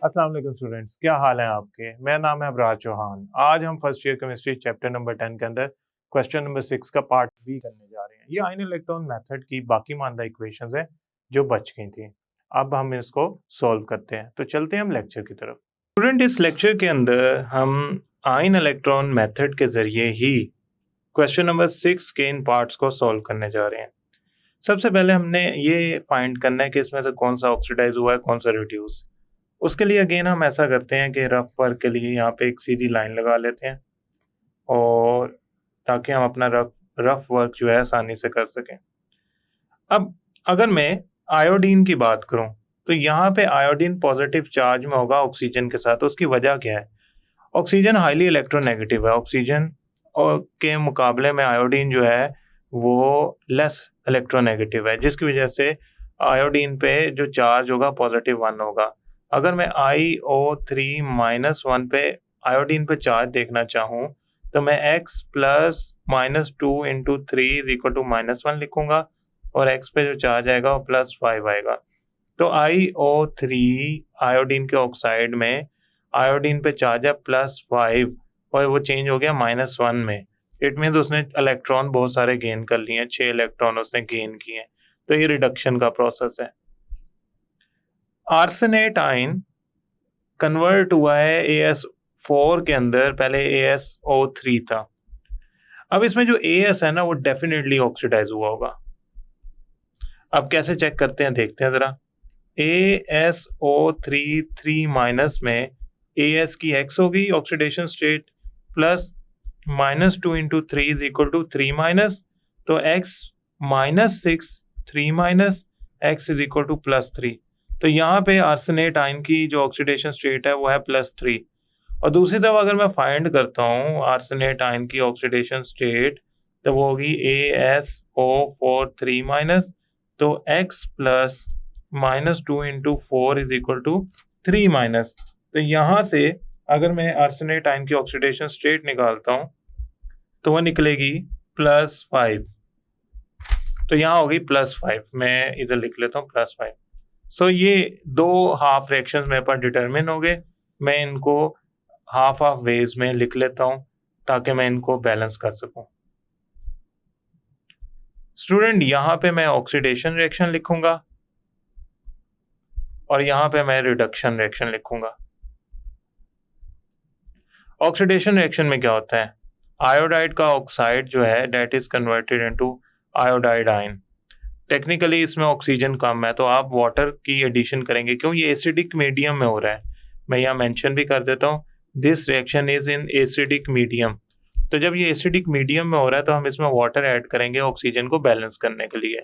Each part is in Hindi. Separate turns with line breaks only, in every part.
अस्सलाम वालेकुम स्टूडेंट्स, क्या हाल है आपके। मेरा नाम है अबरार चौहान। आज हम first year chemistry chapter number 10 के अंदर क्वेश्चन नंबर 6 का पार्ट बी करने जा रहे हैं। ये आयन इलेक्ट्रॉन मेथड की बाकी मानदा इक्वेशंस हैं जो बच गई थी। अब हम इसको सॉल्व करते हैं, तो चलते हैं हम लेक्चर की तरफ। स्टूडेंट, इस लेक्चर के अंदर हम आयन इलेक्ट्रॉन मेथड के जरिए ही क्वेश्चन नंबर 6 के इन पार्ट्स को सॉल्व करने जा रहे हैं। सबसे पहले हमने ये फाइंड करना है कि इसमें से कौन सा ऑक्सीडाइज हुआ है, कौन सा रिड्यूस। उसके लिए अगेन हम ऐसा करते हैं कि रफ वर्क के लिए यहाँ पे एक सीधी लाइन लगा लेते हैं और ताकि हम अपना रफ वर्क जो है आसानी से कर सकें। अब अगर मैं आयोडीन की बात करूं तो यहाँ पे आयोडीन पॉजिटिव चार्ज में होगा ऑक्सीजन के साथ। उसकी वजह क्या है? ऑक्सीजन हाईली इलेक्ट्रोनेगेटिव है। ऑक्सीजन के मुकाबले में आयोडीन जो है वो लेस इलेक्ट्रोनेगेटिव है, जिसकी वजह से आयोडीन पे जो चार्ज होगा पॉजिटिव 1 होगा। अगर मैं IO3-1 पे आयोडीन पे चार्ज देखना चाहूँ तो मैं x plus -2 into 3 equal to -1 लिखूंगा और x पे जो चार्ज आएगा वो +5 आएगा। तो IO3 आयोडीन के ऑक्साइड में आयोडीन पे चार्ज है +5 और वो चेंज हो गया -1 में। इट मीन्स उसने इलेक्ट्रॉन बहुत सारे गेन कर लिए हैं, 6 इलेक्ट्रॉन उसने गेन किए हैं। तो ये रिडक्शन का प्रोसेस है। आर्सेनेट आयन कन्वर्ट हुआ है AS4 के अंदर, पहले ASO3 था। अब इसमें जो AS है ना वो डेफिनेटली ऑक्सीडाइज हुआ होगा। अब कैसे चेक करते हैं देखते हैं जरा। ASO3 में AS की X होगी oxidation state plus -2 into 3 is equal to 3 तो X -6 3 X is equal to +3। तो यहाँ पे आर्सेनेट आयन की जो ऑक्सीडेशन स्टेट है वो है +3। और दूसरी तरफ अगर मैं फाइंड करता हूँ आर्सेनेट आयन की ऑक्सीडेशन स्टेट तो वो होगी ASO4 3 तो X plus -2 into 4 is equal to 3 तो यहाँ से अगर मैं आर्सेनेट आयन की ऑक्सीडेशन स्टेट निकालता हूँ तो वह निकलेगी +5। तो यहाँ होगी +5, मैं इधर लिख लेता हूँ +5। सो ये दो हाफ फ्रैक्शंस मेरे पास डिटरमिन हो गए। मैं इनको हाफ वेज में लिख लेता हूँ ताकि मैं इनको बैलेंस कर सकूं। स्टूडेंट, यहाँ पे मैं ऑक्सीडेशन रिएक्शन लिखूंगा और यहाँ पे मैं रिडक्शन रिएक्शन लिखूंगा। ऑक्सीडेशन रिएक्शन में क्या होता है? आयोडाइड का ऑक्साइड जो है that is converted into iodide ion. Technically इसमें ऑक्सीजन कम है तो आप वाटर की एडिशन करेंगे, क्यों? ये एसिडिक मीडियम में हो रहा है। मैं यहाँ मेंशन भी कर देता हूँ, this reaction is in acidic medium. तो जब ये एसिडिक मीडियम में हो रहा है तो हम इसमें वाटर ऐड करेंगे ऑक्सीजन को बैलेंस करने के लिए।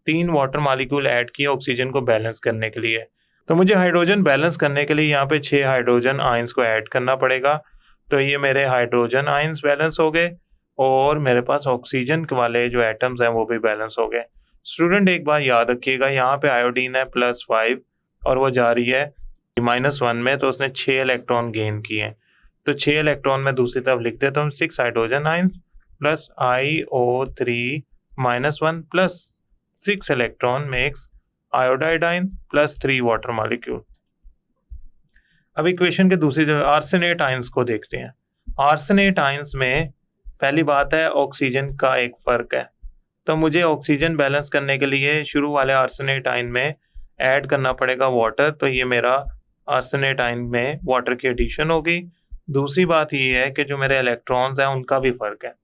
3 वाटर मॉलिक्यूल ऐड किए ऑक्सीजन को बैलेंस करने के लिए। तो मुझे हाइड्रोजन बैलेंस करने के लिए यहाँ पे 6 हाइड्रोजन आयंस को ऐड करना पड़ेगा। तो ये मेरे हाइड्रोजन आयंस बैलेंस हो गए और मेरे पास ऑक्सीजन वाले जो एटम्स हैं वो भी बैलेंस हो गए। स्टूडेंट, एक बार याद रखिएगा, यहाँ पे आयोडीन है +5 और वो जा रही है -1 में, तो उसने 6 इलेक्ट्रॉन गेन किए हैं। तो 6 इलेक्ट्रॉन में दूसरी तरफ लिख देता हूँ 6 hydrogen ions plus IO3-1 plus 6 electron makes iodide ion plus 3 water molecule. अब इक्वेशन के दूसरी तरफ आर्सेनेट आयंस को देखते हैं। आर्सेनेट आयंस में पहली बात है ऑक्सीजन का एक फर्क है। तो मुझे ऑक्सीजन बैलेंस करने के लिए शुरू वाले आर्सेनेट आयन में ऐड करना पड़ेगा वाटर। तो ये मेरा आर्सेनेट आयन में वाटर की एडिशन होगी। दूसरी बात ये है कि जो मेरे इलेक्ट्रॉन्स हैं उनका भी फर्क है।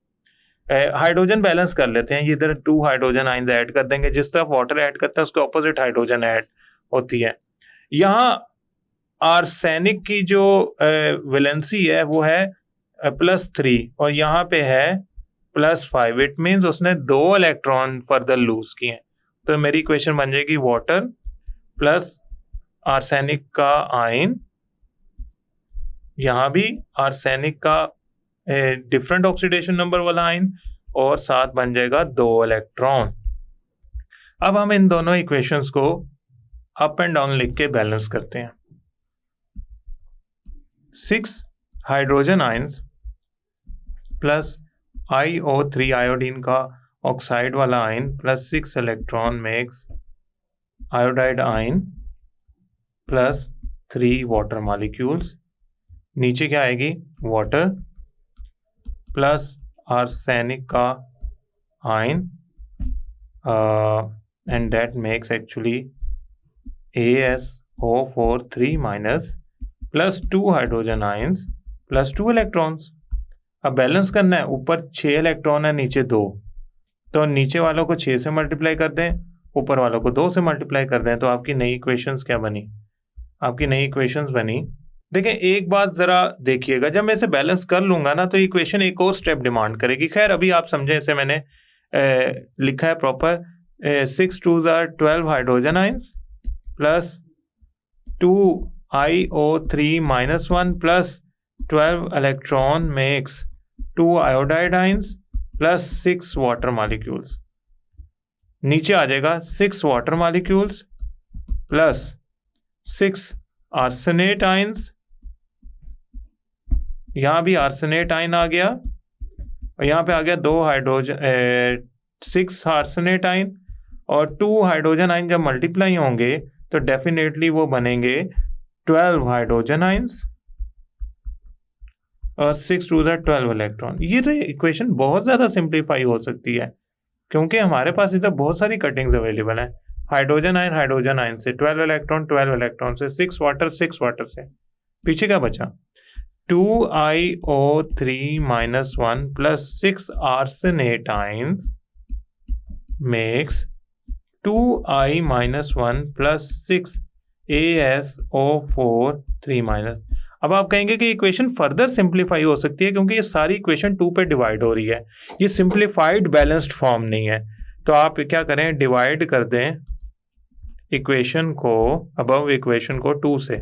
हाइड्रोजन बैलेंस कर लेते हैं, इधर 2 हाइड्रोजन आयंस ऐड कर देंगे। जिस तरफ वाटर ऐड करता है उसके ऑपोजिट हाइड्रोजन ऐड होती है। यहाँ आर्सेनिक की जो वैलेंसी है वो है +3 और यहाँ पे है +5। इट मीन्स उसने 2 इलेक्ट्रॉन फर्दर लूज किए। तो मेरी इक्वेशन बन जाएगी वाटर प्लस आर्सेनिक का आयन, यहाँ भी आर्सेनिक का डिफरेंट ऑक्सीडेशन नंबर वाला आयन और साथ बन जाएगा 2 इलेक्ट्रॉन। अब हम इन दोनों इक्वेशंस को अप एंड डाउन लिख के बैलेंस करते हैं। 6 hydrogen ions plus IO3 iodine का ऑक्साइड वाला ion plus 6 electron makes iodide ion plus 3 water molecules, नीचे क्या आएगी वाटर प्लस आर्सेनिक का ion and that makes actually AsO4 3 minus plus 2 hydrogen ions plus 2 electrons. अब बैलेंस करना है, ऊपर 6 इलेक्ट्रॉन है नीचे 2, तो नीचे वालों को 6 से मल्टीप्लाई कर दें, ऊपर वालों को 2 से मल्टीप्लाई कर दें, तो आपकी नई इक्वेशंस क्या बनी, आपकी नई इक्वेशंस बनी। देखें एक बात ज़रा देखिएगा, जब मैं इसे बैलेंस कर लूँगा ना तो इक्वेशन एक और स्टेप डिमांड करेगी। खैर अभी आप समझें, इसे मैंने लिखा है proper, 6 2s are 12 hydrogen ions plus 2IO3 minus 1 plus 12 electron makes 2 iodide ions plus 6 water molecules. नीचे आ जाएगा 6 water molecules plus 6 arsenate ions, यहाँ भी आर्सेनेट आयन आ गया, और यहाँ पे आ गया 2 हाइड्रोजन 6 आर्सेनेट आयन और 2 हाइड्रोजन आयन जब मल्टीप्लाई होंगे तो डेफिनेटली वो बनेंगे 12 हाइड्रोजन आयंस और 6 2s are 12 इलेक्ट्रॉन। ये तो इक्वेशन बहुत ज़्यादा सिंप्लीफाई हो सकती है क्योंकि हमारे पास इधर बहुत सारी कटिंग्स अवेलेबल हैं। हाइड्रोजन आयन से 12 इलेक्ट्रॉन से 6 वाटर से पीछे क्या बचा, 2IO3 minus 1 plus 6 arsenate ions makes 2I minus 1 plus 6 ASO4 3 minus. अब आप कहेंगे कि इक्वेशन फर्दर सिंप्लीफाई हो सकती है क्योंकि ये सारी इक्वेशन 2 पे डिवाइड हो रही है, ये सिंप्लीफाइड बैलेंस्ड फॉर्म नहीं है। तो आप क्या करें, डिवाइड कर दें इक्वेशन को, अबव इक्वेशन को 2 से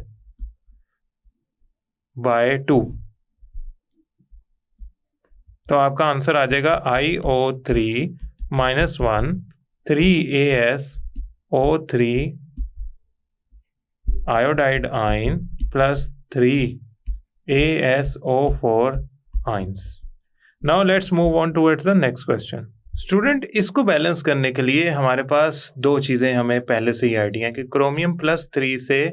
बाय 2, तो आपका आंसर आ जाएगा IO3 minus 1 3ASO3 iodide ion plus 3 ASO4 ions. Now let's move on towards the next question. Student, इसको बैलेंस करने के लिए हमारे पास 2 चीज़ें हमें पहले से ही आइडिया है कि क्रोमियम प्लस 3 से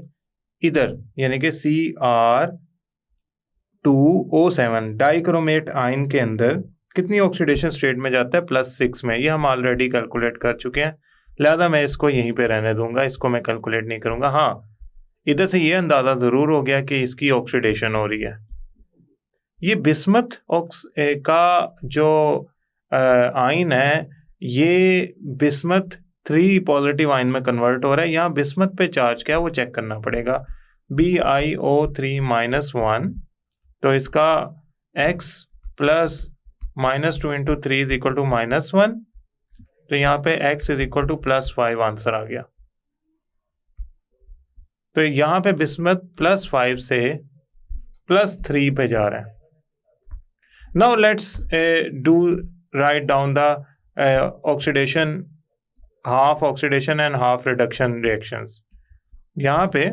इधर यानी कि Cr2O7 डाइक्रोमेट आयन के अंदर कितनी ऑक्सीडेशन स्टेट में जाता है, +6 में। ये हम ऑलरेडी कैलकुलेट कर चुके हैं, लिहाजा मैं इसको यहीं पे रहने दूंगा, इसको मैं कैलकुलेट नहीं करूंगा। हाँ, इधर से ये अंदाज़ा ज़रूर हो गया कि इसकी ऑक्सीडेशन हो रही है। ये बिस्मथ का जो आयन है ये बिस्मथ 3 पॉजिटिव आयन में कन्वर्ट हो रहा है। यहाँ बिस्मथ पे चार्ज क्या है वो चेक करना पड़ेगा, BiO3 माइनस 1, तो इसका x plus -2 × 3 is equal to -1, तो यहाँ पे x is equal to +5 answer आ गया। तो यहाँ पे बिस्मथ +5 से +3 पे जा रहा है। Now let's do write down the oxidation, half oxidation and half reduction reactions. यहाँ पे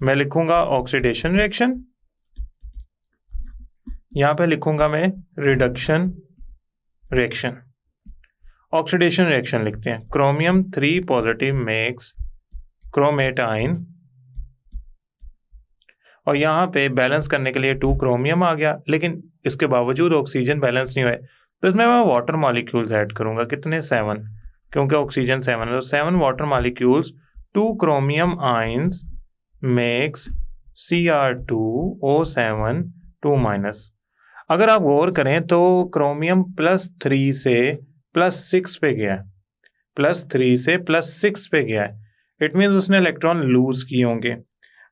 मैं लिखूंगा ऑक्सीडेशन रिएक्शन, यहाँ पे लिखूंगा मैं रिडक्शन रिएक्शन। ऑक्सीडेशन रिएक्शन लिखते हैं, chromium 3 positive makes chromate ion, और यहाँ पे बैलेंस करने के लिए 2 क्रोमियम आ गया, लेकिन इसके बावजूद ऑक्सीजन बैलेंस नहीं हुए, तो इसमें मैं वाटर मॉलिक्यूल्स ऐड करूँगा। कितने, 7, क्योंकि ऑक्सीजन 7 है, तो 7 water molecules 2 chromium ions makes Cr2O7 2 minus. अगर आप गौर करें तो क्रोमियम +3 से +6 पे गया है, +3 से +6 पे गया है, इट मीन्स उसने इलेक्ट्रॉन लूज किए होंगे।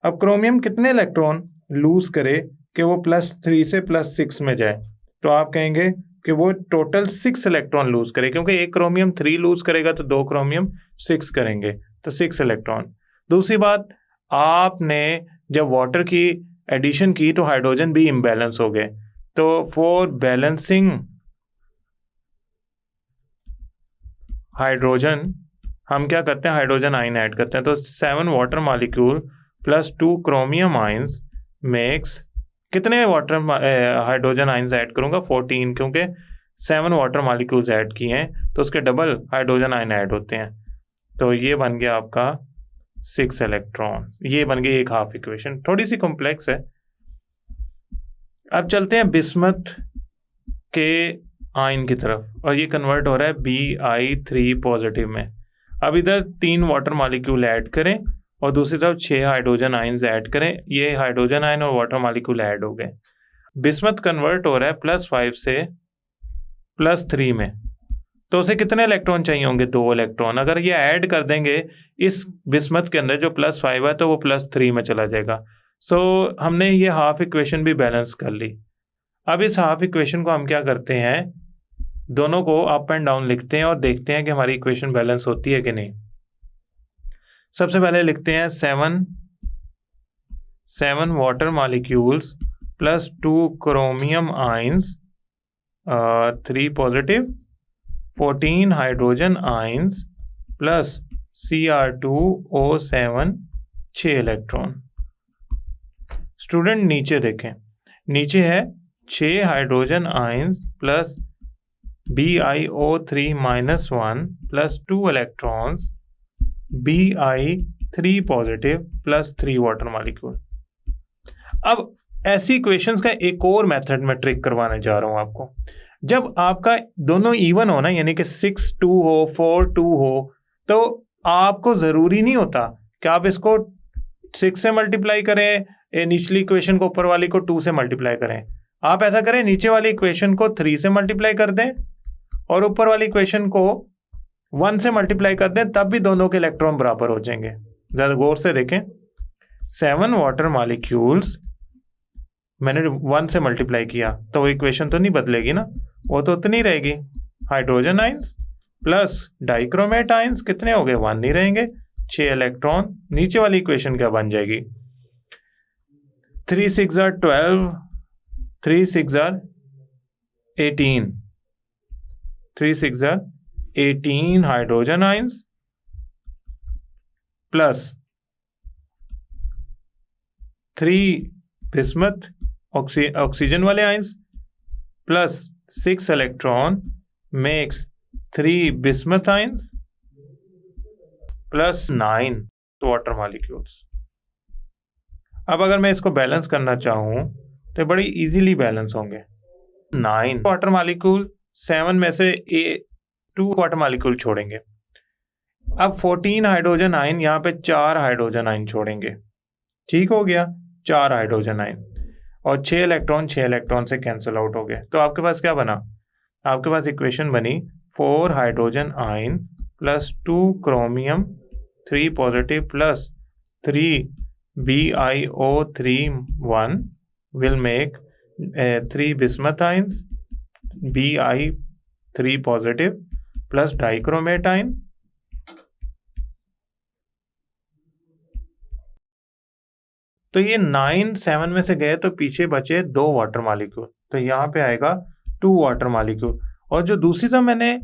अब क्रोमियम कितने इलेक्ट्रॉन लूज करे कि वो +3 से +6 में जाए, तो आप कहेंगे कि वो टोटल 6 इलेक्ट्रॉन लूज करे, क्योंकि एक क्रोमियम 3 लूज करेगा तो 2 क्रोमियम 6 करेंगे, तो 6 इलेक्ट्रॉन। दूसरी बात, आपने जब वाटर की एडिशन की तो हाइड्रोजन भी इम्बैलेंस हो गए, तो फॉर बैलेंसिंग हाइड्रोजन हम क्या करते हैं, हाइड्रोजन आयन ऐड करते हैं। तो 7 water molecule plus 2 chromium ions makes, कितने वाटर हाइड्रोजन आयंस ऐड करूंगा, 14, क्योंकि 7 वाटर मॉलिक्यूल्स ऐड किए हैं तो उसके डबल हाइड्रोजन आयन ऐड होते हैं। तो ये बन गया आपका 6 इलेक्ट्रॉन्स। ये बन गई एक हाफ इक्वेशन, थोड़ी सी कॉम्प्लेक्स है। अब चलते हैं बिस्मथ के आयन की तरफ, और ये कन्वर्ट हो रहा है Bi3 पॉजिटिव में। अब इधर 3 वाटर मॉलिक्यूल ऐड करें और दूसरी तरफ 6 हाइड्रोजन आयन्स ऐड करें। ये हाइड्रोजन आयन और वाटर मॉलिक्यूल ऐड हो गए। बिस्मथ कन्वर्ट हो रहा है +5 से +3 में, तो उसे कितने इलेक्ट्रॉन चाहिए होंगे? 2 इलेक्ट्रॉन। अगर ये ऐड कर देंगे इस बिस्मथ के अंदर जो +5 है तो वो +3 में चला जाएगा। सो हमने ये हाफ इक्वेशन भी बैलेंस कर ली। अब इस हाफ इक्वेशन को हम क्या करते हैं, दोनों को अप एंड डाउन लिखते हैं और देखते हैं कि हमारी इक्वेशन बैलेंस होती है कि नहीं। सबसे पहले लिखते हैं 7 water molecules plus 2 chromium ions 3 positive, 14 hydrogen ions plus Cr2O7 6 electron. Student नीचे देखें, नीचे है 6 hydrogen ions plus BiO3-1 plus 2 electrons Bi3 positive plus 3 water molecule. अब ऐसी इक्वेशंस का एक और मेथड में ट्रिक करवाने जा रहा हूं आपको। जब आपका दोनों इवन हो ना, यानी कि 6-2 हो, 4-2 हो, तो आपको जरूरी नहीं होता कि आप इसको 6 से मल्टीप्लाई करें, निचली इक्वेशन को ऊपर वाली को 2 से मल्टीप्लाई करें। आप ऐसा करें, नीचे वाली इक्वेशन को 3 से मल्टीप्लाई कर दें और ऊपर वाली इक्वेशन को 1 से मल्टीप्लाई कर दें, तब भी दोनों के इलेक्ट्रॉन बराबर हो जाएंगे। जरा गौर से देखें, 7 वाटर मॉलिक्यूल्स मैंने 1 से मल्टीप्लाई किया तो वो इक्वेशन तो नहीं बदलेगी ना, वो तो उतनी रहेगी। Hydrogen ions plus dichromate ions कितने हो गए? 1 नहीं रहेंगे, 6 इलेक्ट्रॉन। नीचे वाली इक्वेशन क्या बन जाएगी? 3 6 12, 3 6 18, 3 6 18 hydrogen ions plus 3 bismuth oxygen वाले ions plus 6 electron makes 3 bismuth ions plus 9 water molecules. अब अगर मैं इसको बैलेंस करना चाहूं तो बड़ी इजीली बैलेंस होंगे। 9 वाटर मॉलिक्यूल, 7 में से 2 वाटर मॉलिक्यूल छोड़ेंगे। अब 14 हाइड्रोजन आयन, यहाँ पे 4 हाइड्रोजन आयन छोड़ेंगे। ठीक हो गया, 4 हाइड्रोजन आयन और 6 इलेक्ट्रॉन से कैंसिल आउट हो गए। तो आपके पास क्या बना? आपके पास इक्वेशन बनी 4 hydrogen ion plus 2 chromium 3 positive plus 3 BiO3-1 will make 3 bismuth ions Bi3 positive plus dichromate ion तो ये 9 7 में से गए तो पीछे बचे 2 वाटर मॉलिक्यूल, तो यहाँ पे आएगा 2 वाटर मॉलिक्यूल। और जो दूसरी तरफ मैंने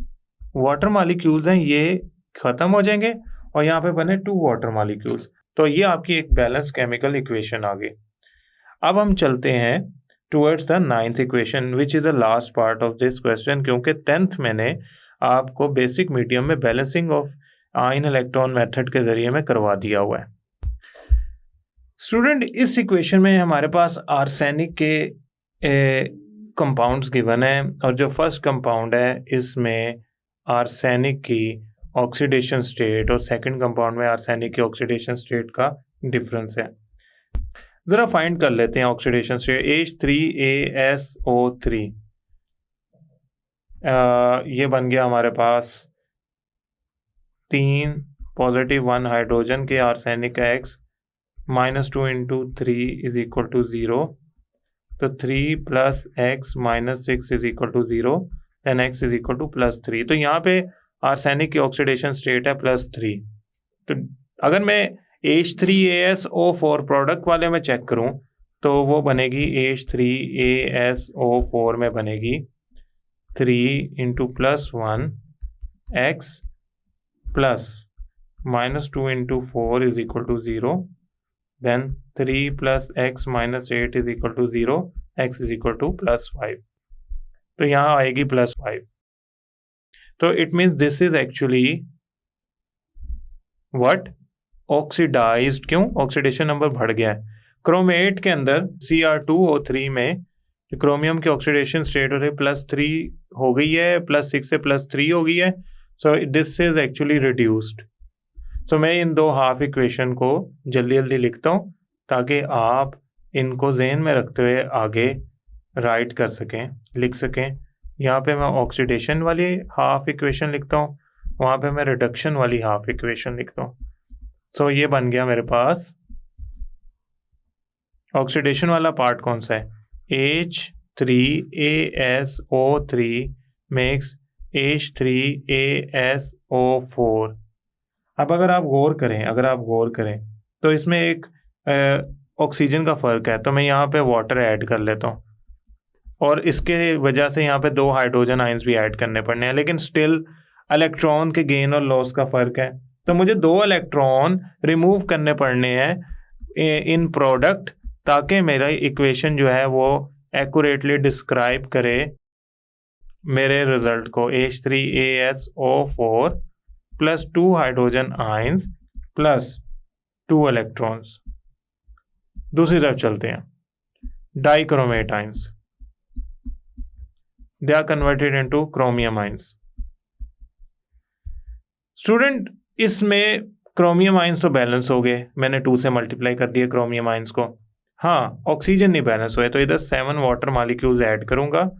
वाटर मॉलिक्यूल्स हैं ये खत्म हो जाएंगे और यहाँ पे बने 2 वाटर मॉलिक्यूल्स। तो ये आपकी एक बैलेंस केमिकल इक्वेशन आ गई। अब हम चलते हैं towards the 9th equation which is the last part of this question, क्योंकि 10th मैंने आपको बेसिक मीडियम में balancing of ion electron method के जरिए में करवा दिया हुआ है। स्टूडेंट, इस इक्वेशन में हमारे पास आर्सेनिक के कंपाउंड्स गिवन है और जो फर्स्ट कंपाउंड है इसमें आर्सेनिक की ऑक्सीडेशन स्टेट और सेकंड कंपाउंड में आर्सेनिक के ऑक्सीडेशन स्टेट का डिफरेंस है। जरा फाइंड कर लेते हैं ऑक्सीडेशन स्टेट। H3ASO3 ये बन गया हमारे पास 3 पॉजिटिव 1 हाइड्रोजन के आर्सेनिक का X -2 × 3 इज इक्वल टू 0, तो 3 + X - 6 is equal to 0 and X is equal to +3। तो यहाँ पे आर्सेनिक की ऑक्सीडेशन स्टेट है +3। तो अगर मैं H3ASO4 प्रोडक्ट वाले में चेक करूं तो वो बनेगी H3ASO4 में बनेगी 3 × +1 X plus -2 × 4 is equal to 0, then 3 + X - 8 is equal to 0, X is equal to +5। तो यहाँ आएगी +5। तो it means this is actually what? Oxidised, क्यों? ऑक्सीडेशन नंबर बढ़ गया है। क्रोमेट के अंदर Cr2O3 में क्रोमियम की ऑक्सीडेशन स्टेट हो रही +3 हो गई है, +6 से +3 हो गई है। So this is actually reduced. So मैं इन दो हाफ इक्वेशन को जल्दी जल्दी लिखता हूँ ताकि आप इनको ज़हन में रखते हुए आगे राइट कर सकें, लिख सकें। यहाँ पे मैं ऑक्सीडेशन वाली हाफ इक्वेशन लिखता हूँ, वहाँ पे मैं रिडक्शन वाली हाफ इक्वेशन लिखता हूँ। सो ये बन गया मेरे पास। ऑक्सीडेशन वाला पार्ट कौन सा है? H3ASO3 makes H3ASO4। अब अगर आप गौर करें तो इसमें एक ऑक्सीजन का फ़र्क है, तो मैं यहाँ पे वाटर ऐड कर लेता हूँ और इसके वजह से यहाँ पे 2 हाइड्रोजन आयंस भी ऐड करने पड़ने हैं, लेकिन स्टिल इलेक्ट्रॉन के गेन और लॉस का फ़र्क है, तो मुझे 2 इलेक्ट्रॉन रिमूव करने पड़ने हैं इन प्रोडक्ट, ताकि मेरा इक्वेशन जो है वो एक्यूरेटली डिस्क्राइब करे मेरे रिजल्ट को। H3ASO4 plus 2 hydrogen ions plus 2 electrons. दूसरी तरफ चलते हैं। Dichromate ions, they are converted into chromium ions. Student, इसमें क्रोमियम आयंस तो बैलेंस हो गए, मैंने 2 से मल्टीप्लाई कर दिया क्रोमियम आयंस को। हाँ, ऑक्सीजन नहीं बैलेंस हुए, तो इधर 7 वाटर मॉलिक्यूल्स ऐड करूंगा,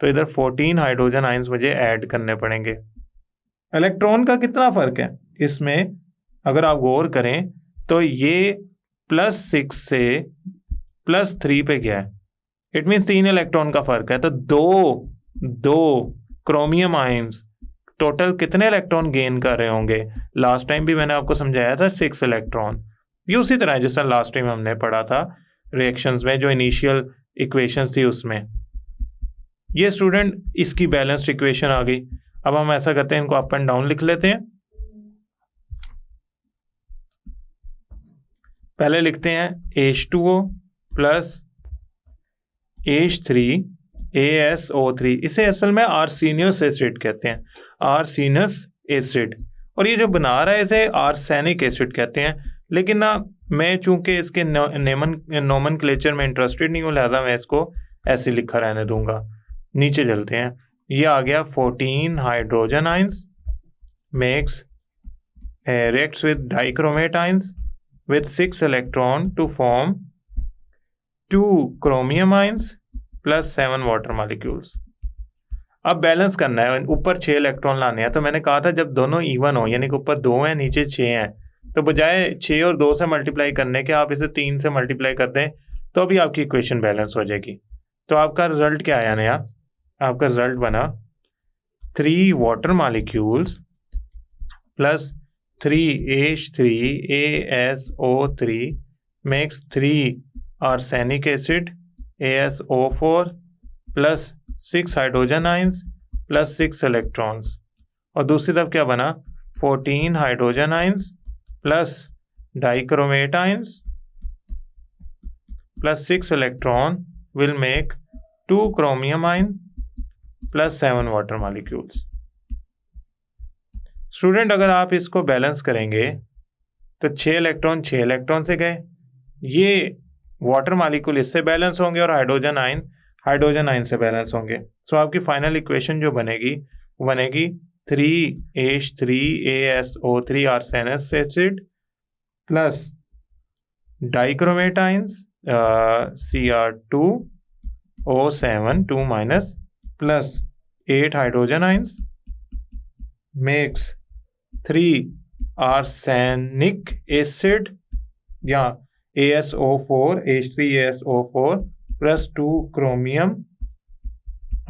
तो इधर 14 हाइड्रोजन आयंस मुझे ऐड करने पड़ेंगे। इलेक्ट्रॉन का कितना फर्क है इसमें? अगर आप गौर करें तो ये +6 से +3 पे गया है। इट मीन्स 3 इलेक्ट्रॉन का फर्क है, तो दो क्रोमियम आयंस टोटल कितने इलेक्ट्रॉन गेन कर रहे होंगे? लास्ट टाइम भी मैंने आपको समझाया था 6 इलेक्ट्रॉन। ये उसी तरह है जैसा लास्ट टाइम हमने पढ़ा था रिएक्शंस में, जो इनिशियल इक्वेशंस थी उसमें। ये स्टूडेंट इसकी बैलेंस्ड इक्वेशन आ गई। अब हम ऐसा करते हैं, इनको अप एंड डाउन लिख लेते हैं। पहले लिखते हैं H2O प्लस H3ASO3। इसे असल में आर्सेनियस एसिड कहते हैं, आर्सेनियस एसिड। और ये जो बना रहा है इसे आर्सेनिक एसिड कहते हैं। लेकिन ना, मैं चूंकि इसके नोमेनक्लेचर में इंटरेस्टेड नहीं हूँ, लिहाजा मैं इसको ऐसे लिखा रहने दूंगा। नीचे चलते हैं। ये आ गया 14 hydrogen ions makes reacts with dichromate ions with 6 electron to form 2 chromium ions plus 7 water molecules। अब बैलेंस करना है, ऊपर 6 इलेक्ट्रॉन लाने हैं। तो मैंने कहा था जब दोनों इवन हो, यानी कि ऊपर 2 हैं नीचे 6 हैं, तो बजाय 6 और 2 से मल्टीप्लाई करने के आप इसे 3 से मल्टीप्लाई कर दें, तो अभी आपकी इक्वेशन बैलेंस हो जाएगी। तो आपका रिजल्ट क्या आया नया? आपका रिजल्ट बना 3 water molecules plus 3H3ASO3 makes 3 arsenic acid ASO4 plus 6 hydrogen ions plus 6 electrons. और दूसरी तरफ क्या बना? 14 hydrogen ions plus dichromate ions plus 6 electron will make 2 chromium ion plus 7 water molecules. Student, अगर आप इसको बैलेंस करेंगे तो 6 इलेक्ट्रॉन से गए, ये वाटर मॉलिक्यूल इससे बैलेंस होंगे और हाइड्रोजन आयन से बैलेंस होंगे। सो आपकी फाइनल इक्वेशन जो बनेगी 3H3ASO3 arsenous acid plus dichromate ions Cr2O7 2 minus plus 8 hydrogen ions makes 3 arsenic acid या ASO4 H3ASO4 plus 2 chromium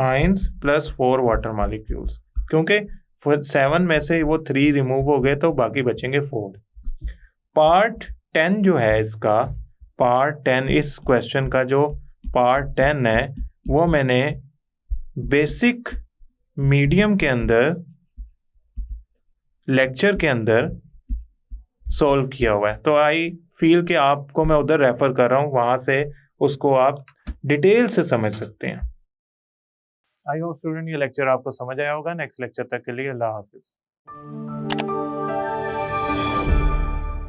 ions plus 4 water molecules. क्योंकि 7 में से वो 3 रिमूव हो गए तो बाकी बचेंगे 4। पार्ट 10 जो है इसका, पार्ट 10 इस क्वेश्चन का जो पार्ट 10 है वो मैंने बेसिक मीडियम के अंदर लेक्चर के अंदर सॉल्व किया हुआ है। तो आई फील कि आपको मैं उधर रेफर कर रहा हूँ, वहाँ से उसको आप डिटेल से समझ सकते हैं। आई होप स्टूडेंट ये लेक्चर आपको समझ आया होगा। नेक्स्ट लेक्चर तक के लिए अल्लाह हाफिज़।